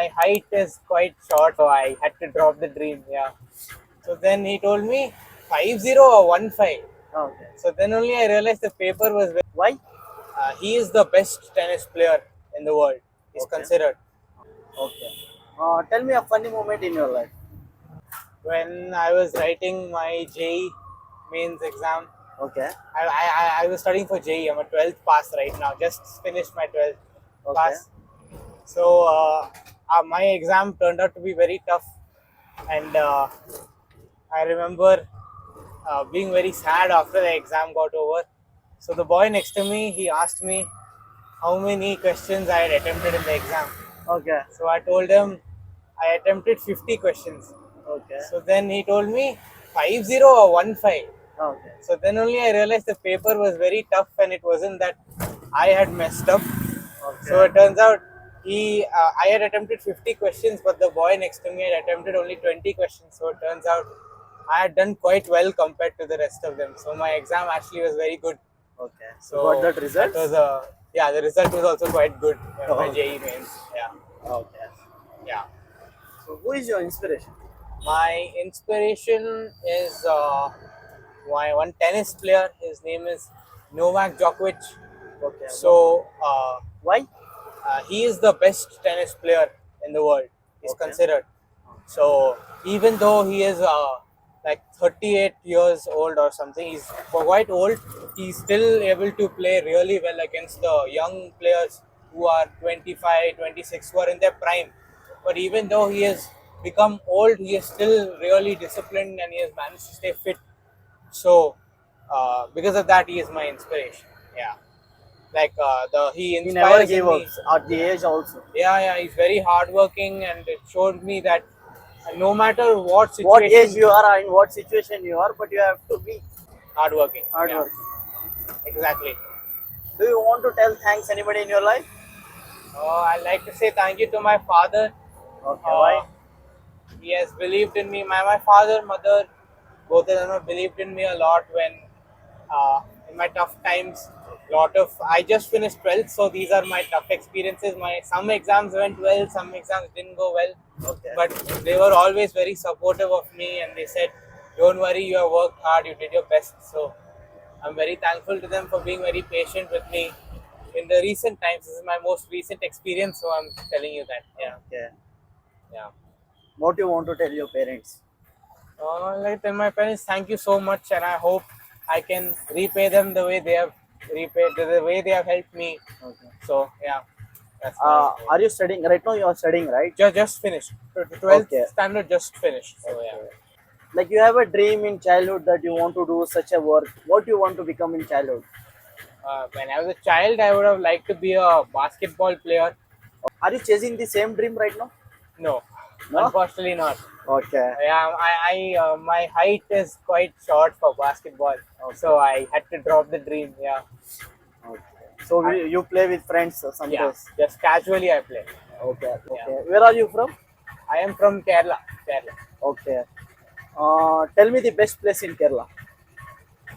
My height is quite short, so I had to drop the dream. Yeah. So then he told me 50 or 15. Okay. So then only I realized the paper was. Why? He is the best tennis player in the world. He's Okay. considered. Okay. Tell me a funny moment in your life. When I was writing my JE mains exam, Okay. I was studying for JE. I'm a 12th pass right now. Just finished my 12th Okay. pass. So my exam turned out to be very tough, and I remember being very sad after the exam got over. So the boy next to me, he asked me how many questions I had attempted in the exam. Okay. So I told him I attempted 50 questions. Okay. So then he told me 50 or 15. Okay. So then only I realized the paper was very tough and it wasn't that I had messed up. So it turns out I had attempted 50 questions, but the boy next to me had attempted only 20 questions. So it turns out I had done quite well compared to the rest of them. So my exam actually was very good. Okay. So So got that that results? was the result was also quite good in my Oh. JE mains. Yeah, Okay. yeah. So who is your inspiration? My inspiration is one tennis player. His name is Novak Djokovic. Okay. So Why? he is the best tennis player in the world. He's Okay. considered. So even though he is like 38 years old or something, he's quite old. He's still able to play really well against the young players who are 25, 26, who are in their prime. But even though he has become old, he is still really disciplined and he has managed to stay fit. So because of that, he is my inspiration. Yeah, like he He never inspires gave in up me. at the age also. Yeah, he's very hardworking, and it showed me that no matter what What age situation, you are, in what situation you are, but you have to be hardworking. hard Yeah, work. exactly. Do you want to tell thanks anybody in your life? I'd like to say thank you to my father. Okay. Uh, Why? he has believed in me. My father, mother, both of them have believed in me a lot when in my tough times. Lot of I just finished 12th, so these are my tough experiences. My some exams went well, some exams didn't go well, Okay. but they were always very supportive of me, and they said, "Don't worry, you have worked hard, you did your best." So I'm very thankful to them for being very patient with me in the recent times. This is my most recent experience, so I'm telling you that. Yeah, Okay. yeah. What you want to tell your parents? Like tell my parents, thank you so much, and I hope I can repay them the way they have repaid, the way they have helped me. Okay. So yeah, that's my Are you studying right now? You are studying, right? just finished. 12th Okay. standard just finished. So yeah. Okay. Like you have a dream in childhood that you want to do such a work. What you want to become in childhood? When I was a child, I would have liked to be a basketball player. Are you chasing the same dream right now? No, No. unfortunately not. Okay. Yeah, my height is quite short for basketball, so I had to drop the dream. Yeah, Okay. So I, you play with friends some yeah, days. just casually I play. Okay. Yeah, Okay. Where are you from? I am from Kerala. Kerala. Okay. Tell me the best place in Kerala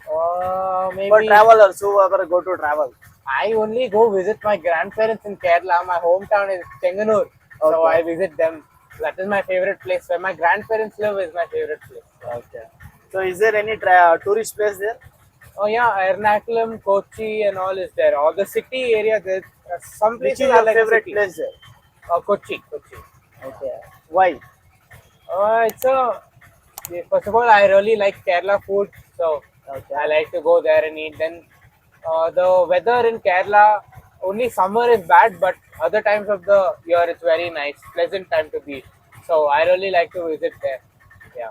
for Maybe travelers who ever go to travel. I only go visit my grandparents in Kerala. My hometown is Chenganur, so Okay. I visit them. That is my favorite place. Where my grandparents live is my favorite place. Yeah. Okay. So is there any tourist place there? Oh yeah, Ernakulam, Kochi, and all is there. All the city area. There, some Which places is are your like a favorite city. place there? Kochi, Kochi. Okay. Why? It's a first of all, I really like Kerala food, so Okay. I like to go there and eat. Then the weather in Kerala, only summer is bad, but other times of the year it's very nice, pleasant time to be. So I really like to visit there. Yeah,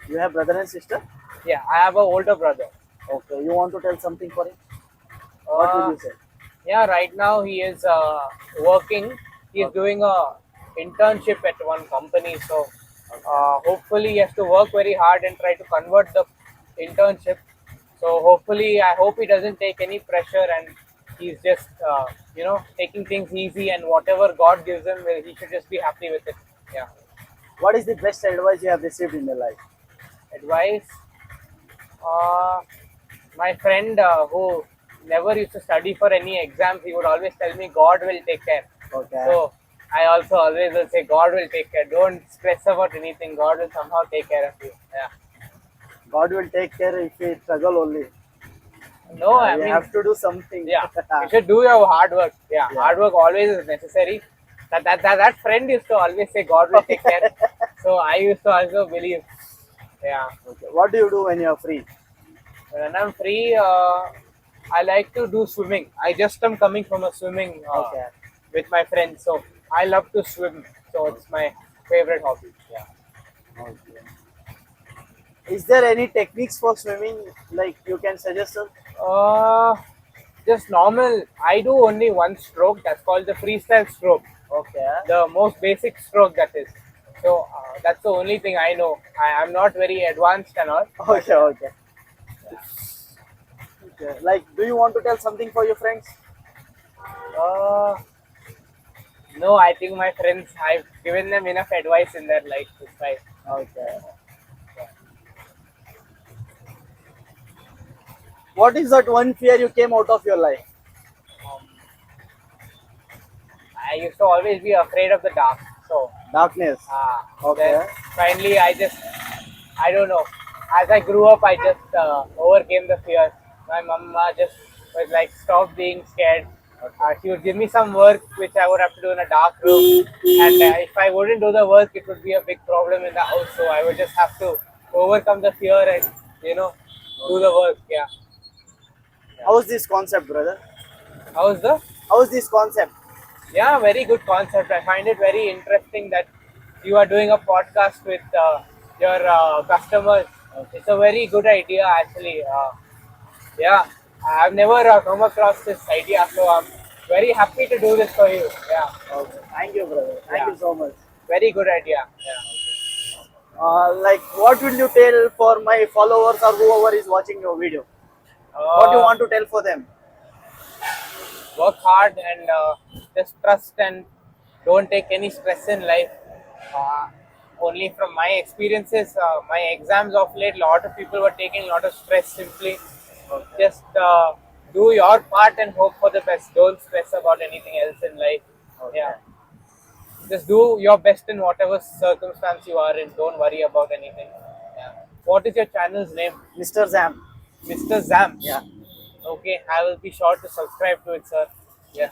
You have brother and sister? yeah. I have an older brother. Okay. You want to tell something for him? What will Uh, you say? yeah, right now he is working. He is Okay. doing a internship at one company. So Okay. hopefully he has to work very hard and try to convert the internship. So hopefully, I hope he doesn't take any pressure and he's just taking things easy, and whatever God gives him, he should just be happy with it. Yeah. What is the best advice you have received in your life? Advice. Uh, my friend who never used to study for any exams, he would always tell me God will take care. Okay. So I also always will say God will take care. Don't stress about anything. God will somehow take care of you. Yeah. God will take care if we struggle only. No, I We mean, have to do something. yeah, you should do your hard work. Yeah, Yeah. hard work always is necessary. That friend used to always say God will take care. So I used to also believe. Yeah. Okay. What do you do when you are free? When I'm free, I like to do swimming. I just am coming from a swimming Okay. with my friends, so I love to swim. So it's my favorite hobby. Yeah. Okay. Is there any techniques for swimming like you can suggest us? Uh, just normal. I do only one stroke. That's called the freestyle stroke. Okay. The most basic stroke that is. So that's the only thing I know. I'm not very advanced and all. But, Okay. Okay. Okay. Like, do you want to tell something for your friends? uh, no, I think my friends, I've given them enough advice in their life. It's fine. Okay. What is that one fear you came out of your life? Um, I used to always be afraid of the dark. So Darkness. then Okay. finally, I don't know. As I grew up, I just overcame the fear. My mama just was like, stop being scared. She would give me some work which I would have to do in a dark room, and if I wouldn't do the work, it would be a big problem in the house. So I would just have to overcome the fear and do the work. Yeah. How is this concept, brother? How's the? How is this concept? Yeah, very good concept. I find it very interesting that you are doing a podcast with your customers. It's a very good idea, actually. Yeah, I've never come across this idea, so I'm very happy to do this for you. Yeah, Okay. Thank you, brother. Thank yeah, you so much. very good idea. Yeah. Like, what will you tell for my followers or whoever is watching your video? What do you Uh, want to tell for them? Work hard and just trust and don't take any stress in life. Uh, Only from my experiences, my exams of late, a lot of people were taking a lot of stress simply. Just do your part and hope for the best. Don't stress about anything else in life. Okay. Yeah. Just do your best in whatever circumstance you are in. Don't worry about anything. Yeah. What is your channel's name? Mr. Zam. Mr. Zam. Yeah. Okay, I will be sure to subscribe to it, sir. Yeah.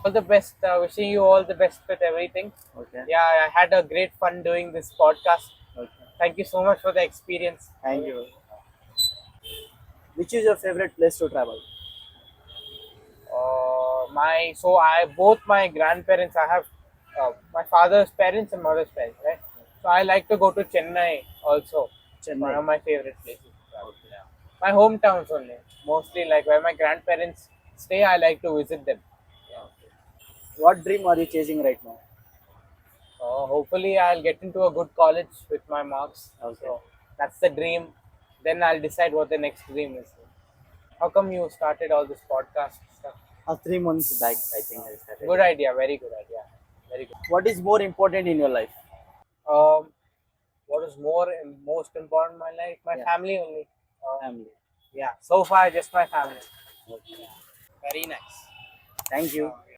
All the best. Wishing you all the best with everything. Okay. Yeah, I had a great fun doing this podcast. Okay. Thank you so much for the experience. Thank you. Which is your favorite place to travel? My so I both my grandparents. I have my father's parents and mother's parents, right? So I like to go to Chennai also. Chennai. One of my favorite places. Yeah. My hometowns only. Mostly like where my grandparents stay. I like to visit them. What dream are you chasing right now? Hopefully, I'll get into a good college with my marks. Okay. So that's the dream. Then I'll decide what the next dream is. How come you started all this podcast stuff? 3 months back, I think I started. Good idea. Very good idea. Very good. What is more important in your life? Um, what is most important in my life? My Yeah. family only. Family. Yeah. So far, just my family. Very nice. Thank you.